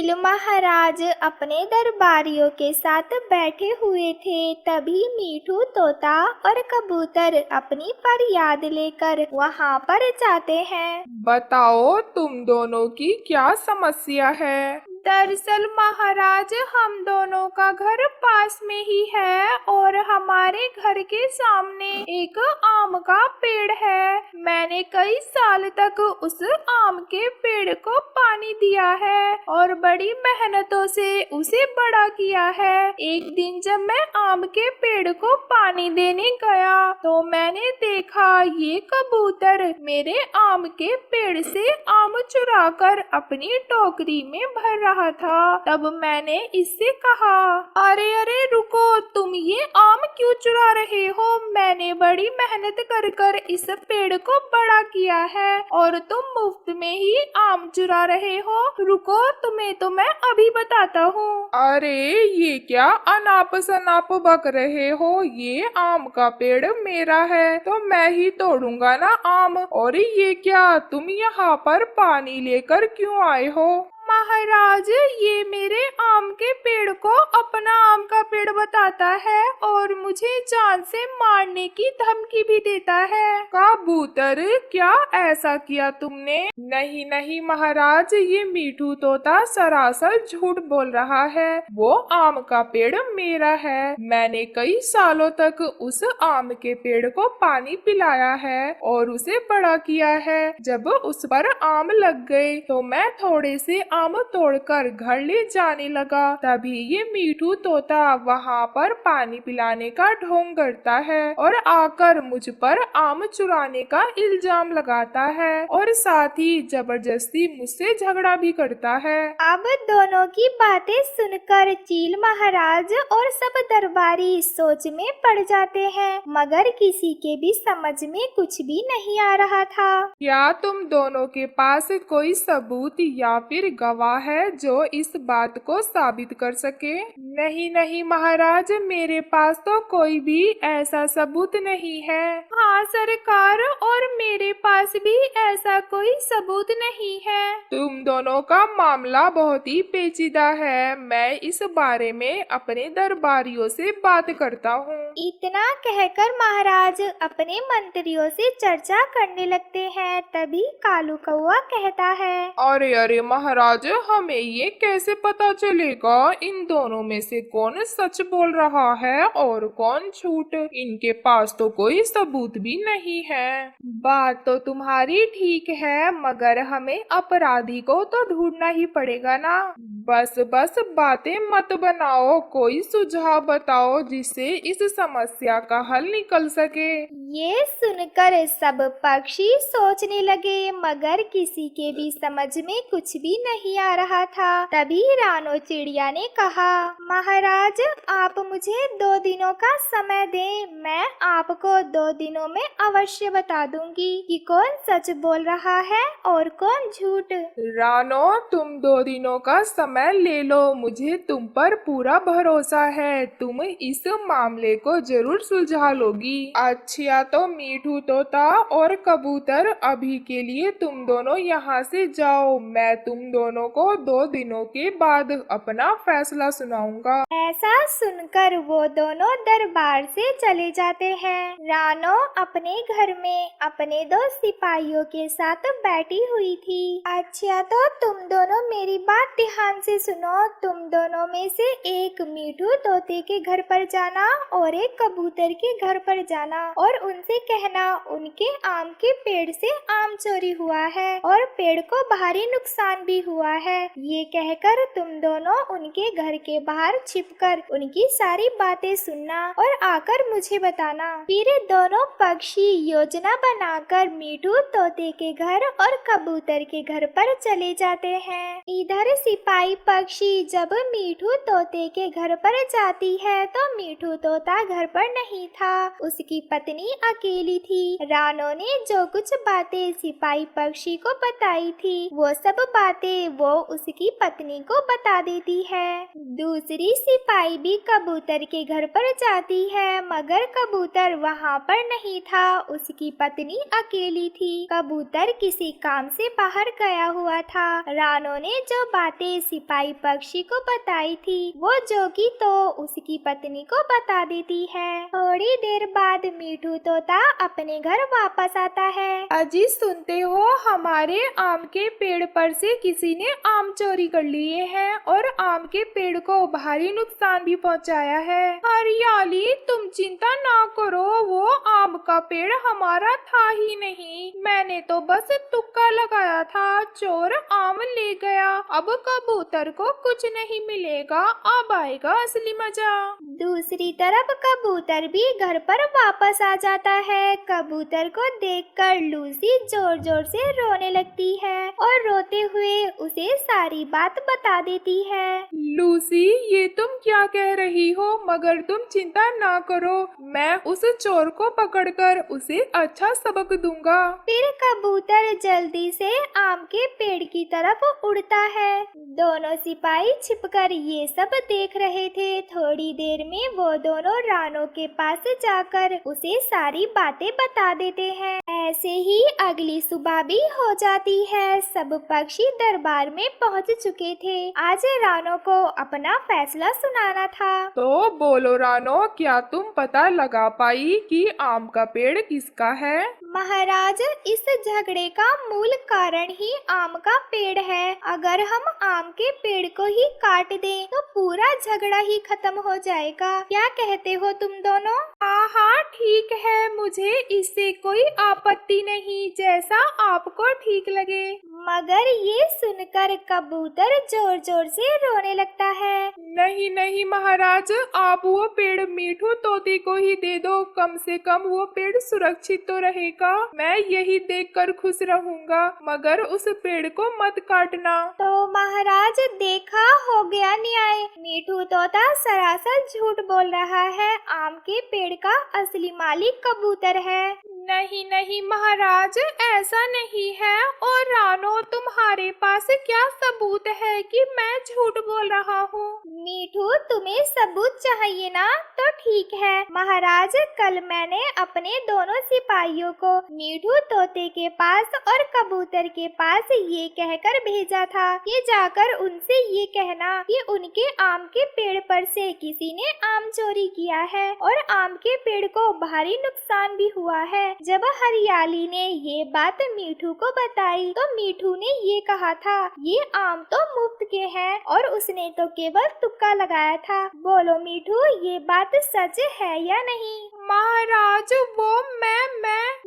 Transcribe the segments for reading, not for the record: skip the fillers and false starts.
चील महाराज अपने दरबारियों के साथ बैठे हुए थे। तभी मीठू तोता और कबूतर अपनी फरियाद लेकर वहाँ पर जाते हैं। बताओ तुम दोनों की क्या समस्या है। दरअसल महाराज, हम दोनों का घर पास में ही है और हमारे घर के सामने एक आम का पेड़ है। मैंने कई साल तक उस आम के पेड़ को पानी दिया है और बड़ी मेहनतों से उसे बड़ा किया है। एक दिन जब मैं आम के पेड़ को पानी देने गया तो मैंने देखा ये कबूतर मेरे आम के पेड़ से आम चुराकर अपनी टोकरी में भर रहा था। तब मैंने इससे कहा, अरे अरे रुको, तुम ये आम क्यों चुरा रहे हो? मैंने बड़ी मेहनत कर कर इस पेड़ को बड़ा किया है और तुम मुफ्त में ही आम चुरा रहे हो। रुको, तुम्हें तो मैं अभी बताता हूँ। अरे ये क्या अनाप शनाप बक रहे हो, ये आम का पेड़ मेरा है तो मैं ही तोड़ूंगा ना आम। और ये क्या, तुम यहाँ पर पानी लेकर क्यों आए हो? महाराज, ये मेरे आम के पेड़ को अपना आम का पेड़ बताता है और मुझे जान से मारने की धमकी भी देता है। कबूतर, क्या ऐसा किया तुमने? नहीं नहीं महाराज, ये मीठू तोता सरासर झूठ बोल रहा है। वो आम का पेड़ मेरा है। मैंने कई सालों तक उस आम के पेड़ को पानी पिलाया है और उसे बड़ा किया है। जब उस पर आम लग गए तो मैं थोड़े से आम तोड़कर घर ले जाने लगा। तभी ये मीठू तोता वहाँ पर पानी पिलाने का ढोंग करता है और आकर मुझ पर आम चुराने का इल्जाम लगाता है और साथ ही जबरदस्ती मुझसे झगड़ा भी करता है। अब दोनों की बातें सुनकर चील महाराज और सब दरबारी सोच में पड़ जाते हैं, मगर किसी के भी समझ में कुछ भी नहीं आ रहा था। क्या तुम दोनों के पास कोई सबूत या फिर गवाह है जो इस बात को साबित कर सके? नहीं नहीं महाराज, मेरे पास तो कोई भी ऐसा सबूत नहीं है। हाँ सरकार, और मेरे पास भी ऐसा कोई सबूत नहीं है। तुम दोनों का मामला बहुत ही पेचीदा है। मैं इस बारे में अपने दरबारियों से बात करता हूँ। इतना कहकर महाराज अपने मंत्रियों से चर्चा करने लगते हैं। तभी कालू कौआ कहता है, अरे अरे महाराज, हमें ये कैसे पता चलेगा इन दोनों में से कौन सच बोल रहा है और कौन झूठ? इनके पास तो कोई सबूत भी नहीं है। बात तो तुम्हारी ठीक है, मगर हमें अपराधी को तो ढूंढना ही पड़ेगा ना। बस बस बातें मत बनाओ, कोई सुझाव बताओ जिससे इस समस्या का हल निकल सके। ये सुनकर सब पक्षी सोचने लगे, मगर किसी के भी समझ में कुछ भी नहीं आ रहा था। तभी रानो चिड़िया ने कहा, महाराज आप मुझे 2 दिनों का समय दें, मैं आपको 2 दिनों में अवश्य बता दूंगी कि कौन सच बोल रहा है और कौन झूठ। रानो, तुम 2 दिनों का समय ले लो, मुझे तुम पर पूरा भरोसा है। तुम इस मामले को जरूर सुलझा लोगी। अच्छा तो मीठू तोता और कबूतर, अभी के लिए तुम दोनों यहाँ से जाओ। मैं तुम दोनों को 2 दिनों के बाद अपना फैसला सुनाऊंगा। ऐसा सुनकर वो दोनों दरबार से चले जाते हैं। रानो अपने घर में अपने 2 सिपाहियों के साथ बैठी हुई थी। अच्छा तो तुम दोनों मेरी बात ध्यान से सुनो। तुम दोनों में से एक मीठू तोते के घर पर जाना और एक कबूतर के घर पर जाना और उनसे कहना उनके आम के पेड़ से आम चोरी हुआ है और पेड़ को भारी नुकसान भी हुआ है। ये कहकर तुम दोनों उनके घर के बाहर छिपकर उनकी सारी बातें सुनना और आकर मुझे बताना। फिर दोनों पक्षी योजना बनाकर मीठू तोते के घर और कबूतर के घर पर चले जाते हैं। इधर सिपाही पक्षी जब मीठू तोते के घर पर जाती है तो मीठू तोता घर पर नहीं था, उसकी पत्नी अकेली थी। रानो ने जो कुछ बातें सिपाही पक्षी को बताई थी वो सब बातें वो उसकी पत्नी को बता देती है। दूसरी सिपाही भी कबूतर के घर पर जाती है, मगर कबूतर वहाँ पर नहीं था। उसकी पत्नी अकेली थी। कबूतर किसी काम से बाहर गया हुआ था। रानो ने जो बातें सिपाही पक्षी को बताई थी वो जोगी तो उसकी पत्नी को बता देती है। थोड़ी देर बाद मीठू तोता अपने घर वापस आता है। अजी सुनते हो, हमारे आम के पेड़ पर से किसी ने आम चोरी कर लिए हैं और आम के पेड़ को भारी नुकसान भी पहुंचाया है। हरियाली तुम चिंता ना करो, वो आम का पेड़ हमारा था ही नहीं, मैंने तो बस तुक्का लगाया था। चोर आम ले गया, अब कबूतर को कुछ नहीं मिलेगा, अब आएगा असली मजा। दूसरी तरफ कबूतर भी घर पर वापस आ जाता है। कबूतर को देखकर लूसी जोर जोर से रोने लगती है और रोते हुए उसे सारी बात बता देती है। लूसी, ये तुम क्या कह रही हो? मगर तुम चिंता ना करो, मैं उस चोर को पकड़कर उसे अच्छा सबक दूंगा। फिर कबूतर जल्दी से आम के पेड़ की तरफ उड़ता है। दोनों सिपाही छिपकर ये सब देख रहे थे। थोड़ी देर में वो दोनों रानो के पास जाकर उसे सारी बातें बता देते हैं। ऐसे ही अगली सुबह भी हो जाती है। सब पक्षी दरबार में पहुंच चुके थे। आज रानो को अपना फैसला सुनाना था। तो बोलो रानो, क्या तुम पता लगा पाई कि आम का पेड़ किसका है? महाराज, इस झगड़े का मूल कारण ही आम का पेड़ है। अगर हम आम के पेड़ को ही काट दें तो पूरा झगड़ा ही खत्म हो जाएगा। क्या कहते हो तुम दोनों? हाँ हाँ ठीक है, मुझे इससे कोई आपत्ति नहीं, जैसा आपको ठीक लगे। मगर ये सुनकर कबूतर जोर जोर से रोने लगता है। नहीं नहीं महाराज, आप वो पेड़ मीठू तोते को ही दे दो, कम से कम वो पेड़ सुरक्षित तो रहेगा। मैं यही देखकर खुश रहूंगा, मगर उस पेड़ को मत काटना। तो महाराज, देखा, हो गया न्याय। मीठू तोता सरासर झूठ बोल रहा है। आम के पेड़ का असली मालिक कबूतर है। नहीं नहीं महाराज, ऐसा नहीं है। और रानो, तुम्हारे पास क्या सबूत है कि मैं झूठ बोल रहा हूँ? मीठू, तुम्हें सबूत चाहिए ना? तो ठीक है महाराज, कल मैंने अपने दोनों सिपाहियों को मीठू तोते के पास और कबूतर के पास ये कहकर भेजा था कि जाकर उनसे ये कहना कि उनके आम के पेड़ पर से किसी ने आम चोरी किया है और आम के पेड़ को भारी नुकसान भी हुआ है। जब हरियाली ने ये बात मीठू को बताई तो मीठू ने ये कहा था, ये आम तो मुफ्त के हैं और उसने तो केवल तुक्का लगाया था। बोलो मीठू, ये बात सच है या नहीं? महाराज, वो मैं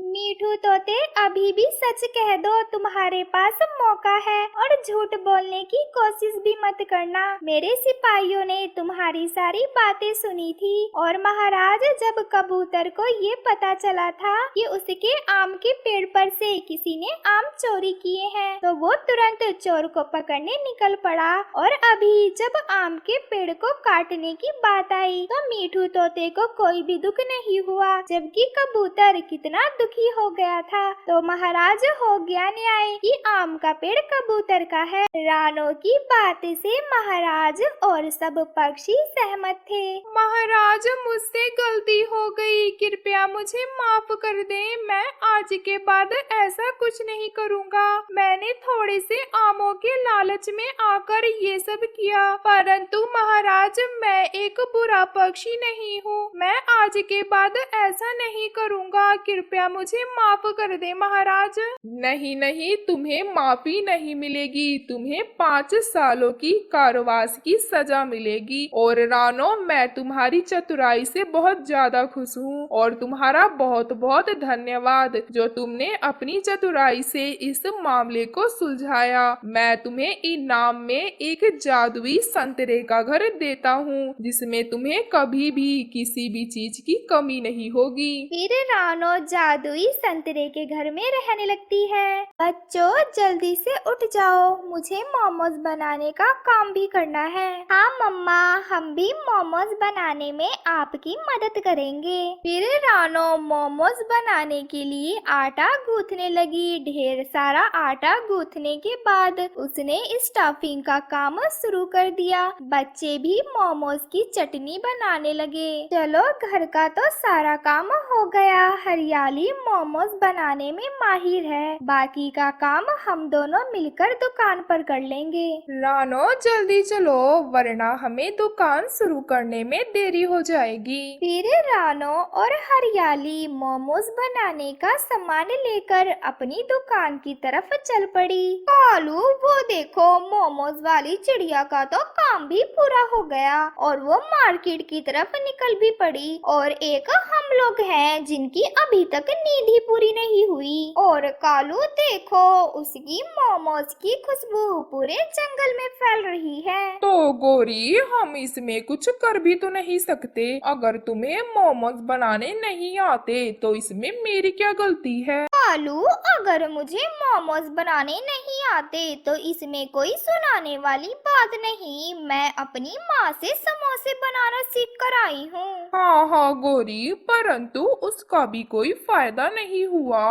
मीठू तोते, अभी भी सच कह दो, तुम्हारे पास मौका है और झूठ बोलने की कोशिश भी मत करना। मेरे सिपाहियों ने तुम्हारी सारी बातें सुनी थी और महाराज, जब कबूतर को ये पता चला था कि उसके आम के पेड़ पर से किसी ने आम चोरी किए हैं तो वो तुरंत चोर को पकड़ने निकल पड़ा। और अभी जब आम के पेड़ को काटने की बात आई तो मीठू तोते को कोई भी दुख नहीं हुआ, जबकि कबूतर कितना दुखी हो गया था। तो महाराज, हो गया न्याय कि आम का पेड़ कबूतर का है। रानो की बात से महाराज और सब पक्षी सहमत थे। महाराज, मुझसे गलती हो गई, कृपया मुझे माफ कर दें। मैं आज के बाद ऐसा कुछ नहीं करूँगा। मैंने थोड़े से आमों के लालच में आकर ये सब किया, परंतु महाराज, मैं एक बुरा पक्षी नहीं हूँ। मैं आज के बाद ऐसा नहीं करूँगा, कृपया मुझे माफ कर दे महाराज। नहीं नहीं, तुम्हें माफी नहीं मिलेगी, तुम्हें 5 सालों की कारावास की सजा मिलेगी। और रानो, मैं तुम्हारी चतुराई से बहुत ज्यादा खुश हूँ और तुम्हारा बहुत बहुत धन्यवाद जो तुमने अपनी चतुराई से इस मामले को सुलझाया। मैं तुम्हें इनाम में एक जादुई संतरे का घर देता हूँ जिसमें तुम्हें कभी भी किसी भी चीज की कमी नहीं होगी। फिर रानो जादुई संतरे के घर में रहने लगती है। बच्चों, जल्दी से उठ जाओ, मुझे मोमोज बनाने का काम भी करना है। हाँ मम्मा, हम भी मोमोज बनाने में आपकी मदद करेंगे। फिर रानो मोमोज बनाने के लिए आटा गूंथने लगी। ढेर सारा आटा गूंथने के बाद उसने स्टफिंग का काम शुरू कर दिया। बच्चे भी मोमोज की चटनी बनाने लगे। चलो घर का तो सारा काम हो गया। हरियाली मोमोज बनाने में माहिर है, बाकी का काम हम दोनों मिलकर दुकान पर कर लेंगे। रानो जल्दी चलो, वरना हमें दुकान शुरू करने में देरी हो जाएगी। फिर रानो और हरियाली मोमोज बनाने का सामान लेकर अपनी दुकान की तरफ चल पड़ी। कालू, वो देखो मोमोज वाली चिड़िया का तो काम भी पूरा हो गया और वो मार्केट की तरफ निकल भी पड़ी। और एक हम लोग हैं जिनकी अभी तक नींद ही पूरी नहीं हुई। और कालू देखो, उसकी मोमोज की खुशबू पूरे जंगल में फैल रही है। तो गोरी, हम इसमें कुछ कर भी तो नहीं सकते। अगर तुम्हें मोमोज बनाने नहीं आते तो इसमें मेरी क्या गलती है? कालू, अगर मुझे मोमोज बनाने नहीं आते तो इसमें कोई सुनाने वाली बात नहीं। मैं अपनी माँ से समोसे बनाना सीख कर आई हूँ। हाँ हाँ गोरी, परंतु उसका भी कोई फायदा नहीं हुआ।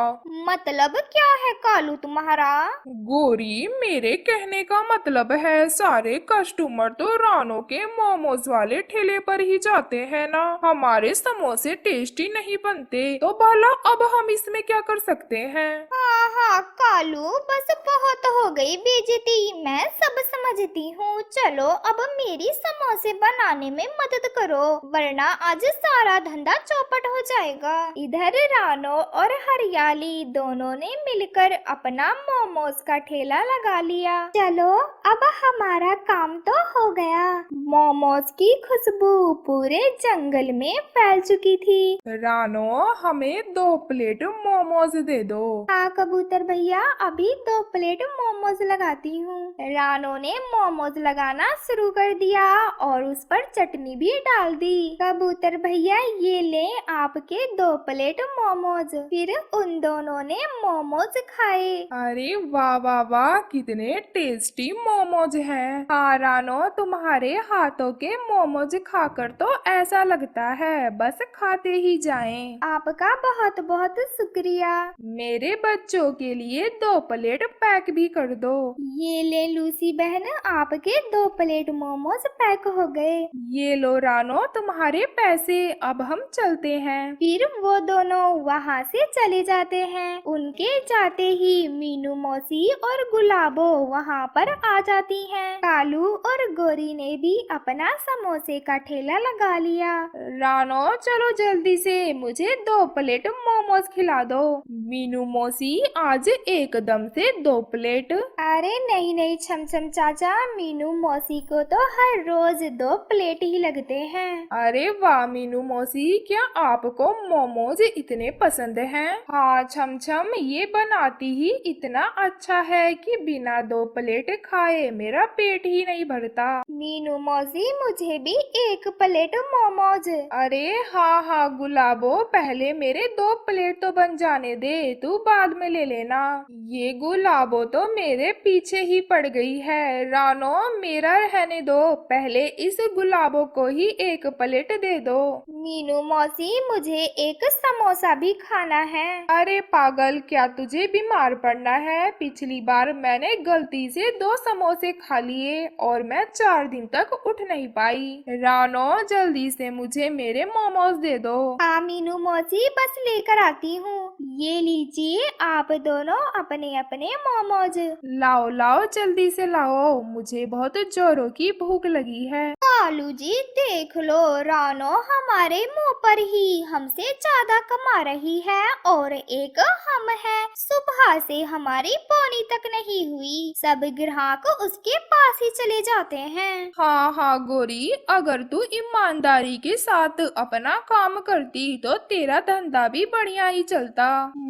मतलब क्या है कालू तुम्हारा? गोरी, मेरे कहने का मतलब है सारे कस्टमर तो रानो के मोमोज वाले ठेले पर ही जाते हैं ना। हमारे समोसे टेस्टी नहीं बनते तो भला अब हम इसमें क्या कर सकते हैं? हाँ हाँ कालू, बस बहुत हो गई बेइज्जती। मैं सब समझती हूँ। चलो अब मेरी समोसे बनाने में मदद करो, वरना आज सारा धंधा चौपट हो जाएगा। इधर रानो और हरियाली दोनों ने मिलकर अपना मोमोज का ठेला लगा लिया। चलो अब हमारा काम तो हो गया। मोमोज की खुशबू पूरे जंगल में फैल चुकी थी। रानो, हमें 2 प्लेट मोमोज दे दो। हाँ कबूतर भैया, अभी 2 प्लेट मोमोज लगाती हूँ। रानो ने मोमोज लगाना शुरू कर दिया और उस पर चटनी भी डाल दी। कबूतर भैया, ये ले आपके 2 प्लेट मोमोज। फिर उन दोनों ने मोमोज खाए। अरे वाह वाह वाह, कितने टेस्टी मोमोज हैं। हाँ रानो, तुम्हारे हाथों के मोमोज खाकर तो ऐसा लगता है बस खाते ही जाएं। आपका बहुत बहुत शुक्रिया। मेरे बच्चों के लिए 2 प्लेट पैक भी कर दो। ये ले लूसी बहन, आपके 2 प्लेट मोमोज पैक हो गए। ये लो रानो, तुम्हारे पैसे। अब हम चलते हैं। फिर वो दोनों वहाँ से चले जाते हैं। उनके जाते ही मीनू मौसी और गुलाबो वहाँ पर आ जाती हैं। कालू और गोरी ने भी अपना समोसे का ठेला लगा लिया। रानो, चलो जल्दी से, मुझे 2 प्लेट मोमोज खिला दो। मीनू मौसी, आज एकदम से 2 प्लेट। अरे नहीं नहीं छमछम चाचा, मीनू मौसी को तो हर रोज 2 प्लेट ही लगते हैं। अरे वाह मीनू मौसी, क्या आपको मोमोज इतने पसंद हैं? हाँ छम छम, ये बनाती ही इतना अच्छा है कि बिना 2 प्लेट खाए मेरा पेट ही नहीं भरता। मीनू मौसी, मुझे भी 1 प्लेट मोमोज। अरे हाँ हाँ गुलाबो, पहले मेरे 2 प्लेट तो बन जाने दे, तू बाद में ले लेना। ये गुलाबो तो मेरे पीछे ही पड़ गई है। रानो, मेरा रहने दो, पहले इस गुलाबो को ही 1 प्लेट दे दो। मीनू मौसी, मुझे 1 समोसा भी खाना है। अरे पागल, क्या तुझे बीमार पड़ना है? पिछली बार मैंने गलती से 2 समोसे खा लिए और मैं 4 दिन तक उठ नहीं पाई। रानो, जल्दी से मुझे मेरे मोमोज दे दो। हाँ मीनू मौसी, बस लेकर आती हूँ। ये लीजिए आप दोनों अपने अपने मोमोज। लाओ लाओ, जल्दी से लाओ, मुझे बहुत जोरों की भूख लगी है। कालू जी देख लो, रानो हमारे मुंह पर ही हमसे ज्यादा कमा रही है और एक हम है। सुबह से हमारी पौनी तक नहीं हुई, सब ग्राहक उसके पास ही चले जाते हैं। हाँ हाँ गोरी, अगर तू ईमानदारी के साथ अपना काम करती तो तेरा धंधा भी बढ़िया ही चलता।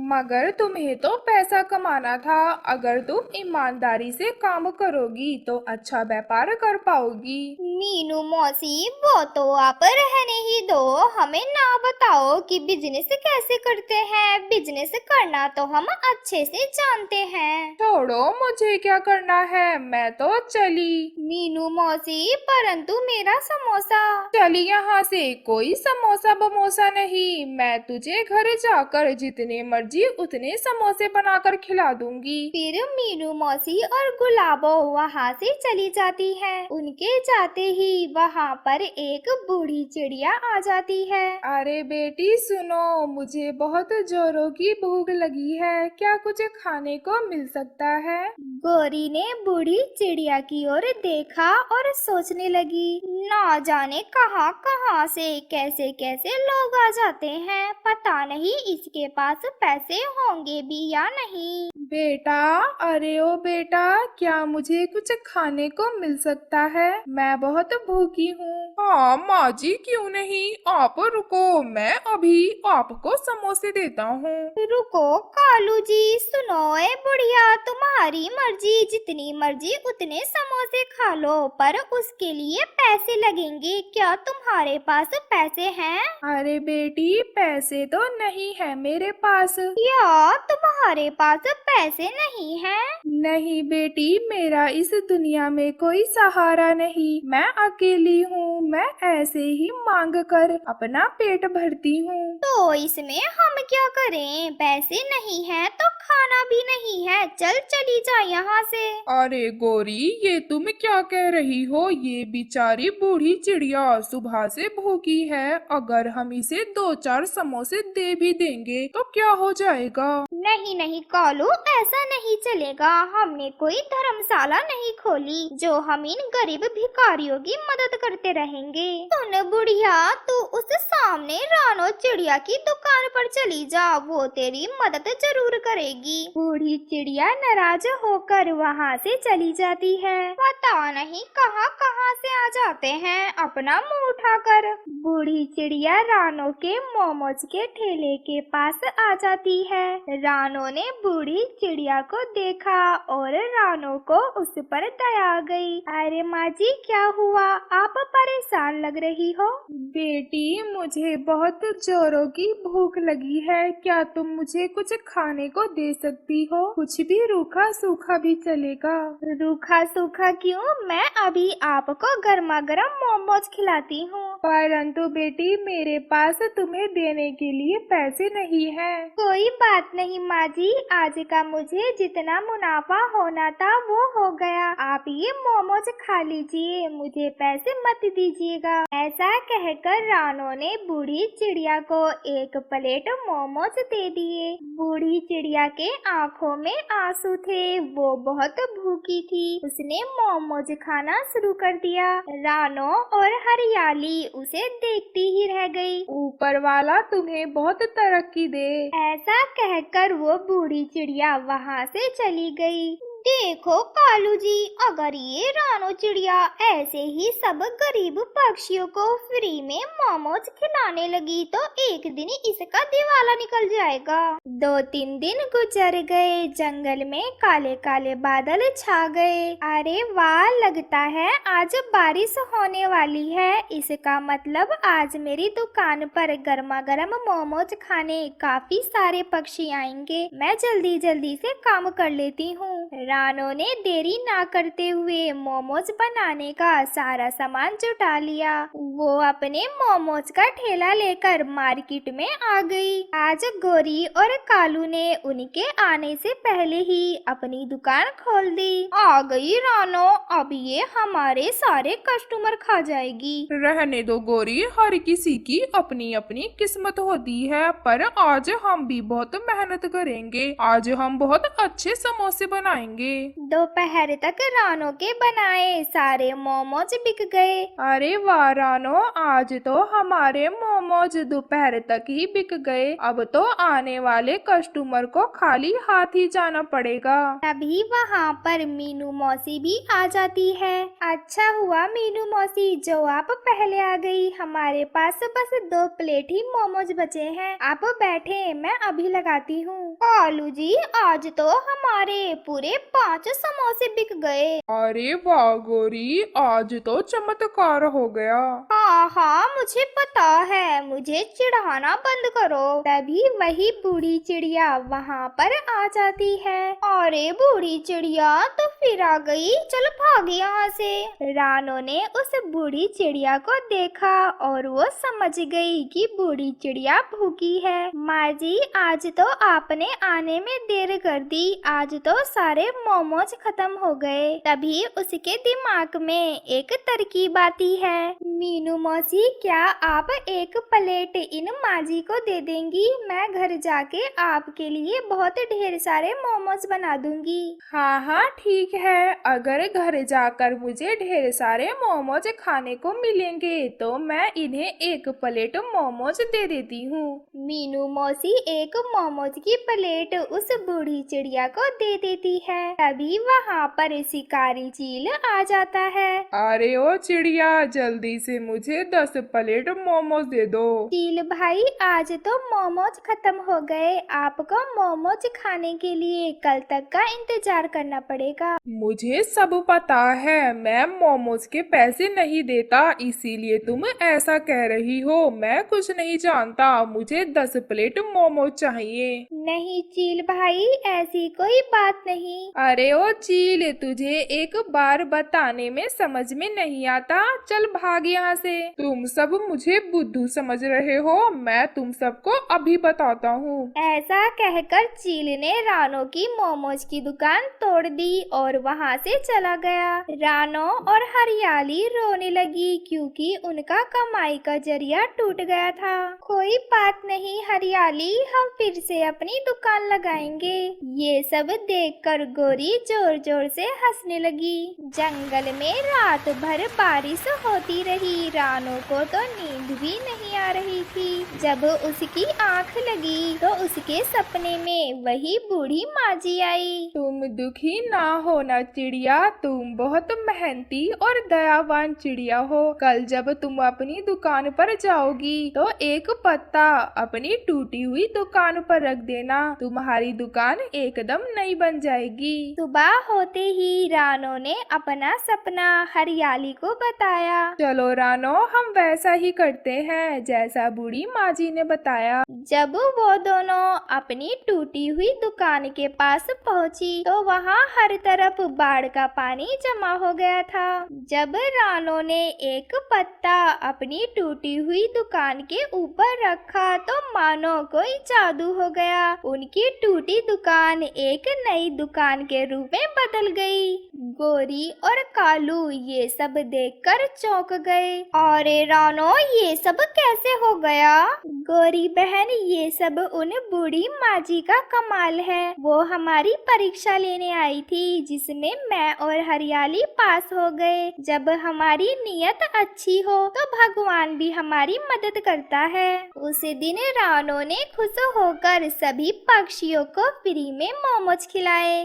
मगर तुम्हें तो पैसा कमाना था। अगर तुम ईमानदारी से काम करोगी तो अच्छा व्यापार कर पाओगी। मीनू मौसी, वो तो आप रहने ही दो, हमें ना बताओ कि बिजनेस कैसे करते हैं। बिजनेस करना तो हम अच्छे से जानते हैं। छोड़ो, मुझे क्या करना है, मैं तो चली। मीनू मौसी, परंतु मेरा समोसा। चली यहाँ से, कोई समोसा बमोसा नहीं। मैं तुझे घर जाकर जितने मर्जी उतने समोसे बनाकर खिला दूंगी। फिर मीनू मौसी और गुलाबो वहाँ से चली जाती है। उनके जाते ही वहाँ पर एक बूढ़ी चिड़िया आ जाती है। अरे बेटी सुनो, मुझे बहुत जोरों की भूख लगी है, क्या कुछ खाने को मिल सकता है? गौरी ने बूढ़ी चिड़िया की ओर देखा और सोचने लगी, ना जाने कहाँ कहाँ से कैसे कैसे लोग आ जाते हैं। पता नहीं इसके पास पैसे होंगे भी या नहीं। बेटा, अरे ओ बेटा, क्या मुझे कुछ खाने को मिल सकता है? मैं बहुत भूखी हूँ। हाँ माँ जी, क्यों नहीं, आप रुको, मैं अभी आपको समोसे देता हूँ। रुको कालू जी, सुनो ए बुढ़िया, तुम्हारी मर्जी, जितनी मर्जी उतने समोसे खा लो, पर उसके लिए पैसे लगेंगे। क्या तुम्हारे पास पैसे हैं? अरे बेटी, पैसे तो नहीं है मेरे पास। या तुम्हारे पास पैसे नहीं हैं? नहीं बेटी, मेरा इस दुनिया में कोई सहारा नहीं, मैं अकेली हूँ। मैं ऐसे ही मांग कर अपना पेट भरती हूँ। तो इसमें हम क्या करें? पैसे नहीं हैं तो खाना भी नहीं है। चल चली जा यहाँ से। अरे गौरी, ये तुम क्या कह रही हो? ये बेचारी बूढ़ी चिड़िया सुबह से भूखी है, अगर हम इसे 2-4 समोसे दे भी देंगे तो क्या हो जाएगा? नहीं नहीं कालू, ऐसा नहीं चलेगा। हमने कोई धर्मशाला नहीं खोली जो हम इन गरीब भिखारियों की मदद करते रहेंगे। सुन बुढ़िया, तू उस सामने रानो चिड़िया की दुकान पर चली जा, वो तेरी मदद जरूर करेगी। बूढ़ी चिड़िया नाराज होकर वहाँ से चली जाती है। पता नहीं कहाँ कहाँ से आ जाते हैं अपना मुंह उठाकर। बूढ़ी चिड़िया रानो के मोमोज के ठेले के पास आ जाती है। रानो ने बूढ़ी चिड़िया को देखा और रानो को उस पर दया आ गई। अरे माँ जी, क्या हुआ? आप परेशान लग रही हो। बेटी, मुझे बहुत जोरों की भूख लगी है, क्या तुम मुझे कुछ खाने को दे सकती हो? कुछ भी रूखा सूखा भी चलेगा। रूखा सूखा क्यों? मैं अभी आपको गर्मा गर्म मोमोज खिलाती हूँ। परंतु बेटी, मेरे पास तुम्हें देने के लिए पैसे नहीं है। कोई बात नहीं माँ जी, आज का मुझे जितना मुनाफा होना था वो हो गया। आप ये मोमोज खा लीजिए, मुझे पैसे मत दीजिएगा। ऐसा कहकर रानो ने बूढ़ी चिड़िया को एक प्लेट मोमोज दे दिए। बूढ़ी चिड़िया के आँखों में आंसू थे, वो बहुत भूखी थी। उसने मोमोज खाना शुरू कर दिया। रानो और हरियाली उसे देखती ही रह गई। ऊपर वाला तुम्हें बहुत तरक्की दे। ऐसा कहकर वो बूढ़ी चिड़िया वहाँ से चली गई। देखो कालू जी, अगर ये रानो चिड़िया ऐसे ही सब गरीब पक्षियों को फ्री में मोमोज खिलाने लगी तो एक दिन इसका दिवाला निकल जाएगा। 2-3 दिन गुजर गए, जंगल में काले काले बादल छा गए। अरे वाह, लगता है आज बारिश होने वाली है। इसका मतलब आज मेरी दुकान पर गर्मा गर्म मोमोज खाने काफी सारे पक्षी आएंगे। मैं जल्दी जल्दी से काम कर लेती हूँ। रानो ने देरी ना करते हुए मोमोज बनाने का सारा सामान जुटा लिया। वो अपने मोमोज का ठेला लेकर मार्केट में आ गई। आज गौरी और कालू ने उनके आने से पहले ही अपनी दुकान खोल दी। आ गई रानो, अब ये हमारे सारे कस्टमर खा जाएगी। रहने दो गौरी, हर किसी की अपनी अपनी किस्मत होती है, पर आज हम भी बहुत मेहनत करेंगे। आज हम बहुत अच्छे समोसे बनाएंगे। जाएंगे। दोपहर तक रानो के बनाए सारे मोमोज बिक गए। अरे वाह रानो, आज तो हमारे मोमोज दोपहर तक ही बिक गए। अब तो आने वाले कस्टमर को खाली हाथ ही जाना पड़ेगा। तभी वहाँ पर मीनू मौसी भी आ जाती है। अच्छा हुआ मीनू मौसी जो आप पहले आ गई, हमारे पास बस 2 प्लेट ही मोमोज बचे हैं। आप बैठे, मैं अभी लगाती हूँ। कालू जी, आज तो हमारे पूरे 5 समोसे बिक गए। अरे वाह गोरी, आज तो चमत्कार हो गया। हाँ हाँ, मुझे पता है, मुझे चिढ़ाना बंद करो। तभी वही बूढ़ी चिड़िया वहाँ पर आ जाती है। अरे बूढ़ी चिड़िया तो फिर आ गई, चल भाग यहाँ से। रानो ने उस बूढ़ी चिड़िया को देखा और वो समझ गई कि बूढ़ी चिड़िया भूखी है। माँ जी, आज तो आपने आने में देर कर दी, आज तो सारे मोमोज खत्म हो गए। तभी उसके दिमाग में एक तरकीब आती है। मीनू मौसी, क्या आप 1 प्लेट इन माजी को दे देंगी? मैं घर जाके आपके लिए बहुत ढेर सारे मोमोज बना दूंगी। हाँ हाँ ठीक है, अगर घर जाकर मुझे ढेर सारे मोमोज खाने को मिलेंगे तो मैं इन्हें 1 प्लेट मोमोज दे देती हूँ। मीनू मौसी 1 मोमोज की प्लेट उस बूढ़ी चिड़िया को दे देती है। तभी वहाँ पर शिकारी चील आ जाता है। अरे ओ चिड़िया, जल्दी से मुझे 10 प्लेट मोमोज दे दो। चील भाई, आज तो मोमोज खत्म हो गए, आपको मोमोज खाने के लिए कल तक का इंतजार करना पड़ेगा। मुझे सब पता है, मैं मोमोज के पैसे नहीं देता, इसीलिए तुम ऐसा कह रही हो। मैं कुछ नहीं जानता, मुझे 10 प्लेट मोमोज चाहिए। नहीं चील भाई, ऐसी कोई बात नहीं। अरे ओ चील, तुझे एक बार बताने में समझ में नहीं आता, चल भाग यहाँ से। तुम सब मुझे बुद्धू समझ रहे हो, मैं तुम सबको अभी बताता हूँ। ऐसा कहकर चील ने रानो की मोमोज की दुकान तोड़ दी और वहाँ से चला गया। रानो और हरियाली रोने लगी क्योंकि उनका कमाई का जरिया टूट गया था। कोई बात नहीं हरियाली, हम फिर से अपनी दुकान लगाएंगे। ये सब देखकर गोरी जोर जोर से हंसने लगी। जंगल में रात भर बारिश होती रही। रानो को तो नींद भी नहीं आ रही थी। जब उसकी आंख लगी तो उसके सपने में वही बूढ़ी माजी आई। तुम दुखी ना होना चिड़िया, तुम बहुत मेहनती और दयावान चिड़िया हो। कल जब तुम अपनी दुकान पर जाओगी तो एक पत्ता अपनी टूटी हुई दुकान पर रख देना, तुम्हारी दुकान एकदम नई बन जाएगी। सुबह होते ही रानो ने अपना सपना हरियाली को बताया। चलो रानो, हम वैसा ही करते हैं जैसा बूढ़ी माजी ने बताया। जब वो दोनों अपनी टूटी हुई दुकान के पास पहुंची तो वहाँ हर तरफ बाढ़ का पानी जमा हो गया था। जब रानो ने एक पत्ता अपनी टूटी हुई दुकान के ऊपर रखा तो मानो कोई जादू हो गया। उनकी टूटी दुकान एक नई दुकान के रूप में बदल गई। गोरी और कालू ये सब देखकर चौंक गए। अरे रानो, ये सब कैसे हो गया? गोरी बहन, ये सब उन बूढ़ी माजी का कमाल है। वो हमारी परीक्षा लेने आई थी जिसमें मैं और हरियाली पास हो गए। जब हमारी नियत अच्छी हो तो भगवान भी हमारी मदद करता है। उस दिन रानो ने खुश होकर सभी पक्षियों को फ्री में मोमोज खिलाए।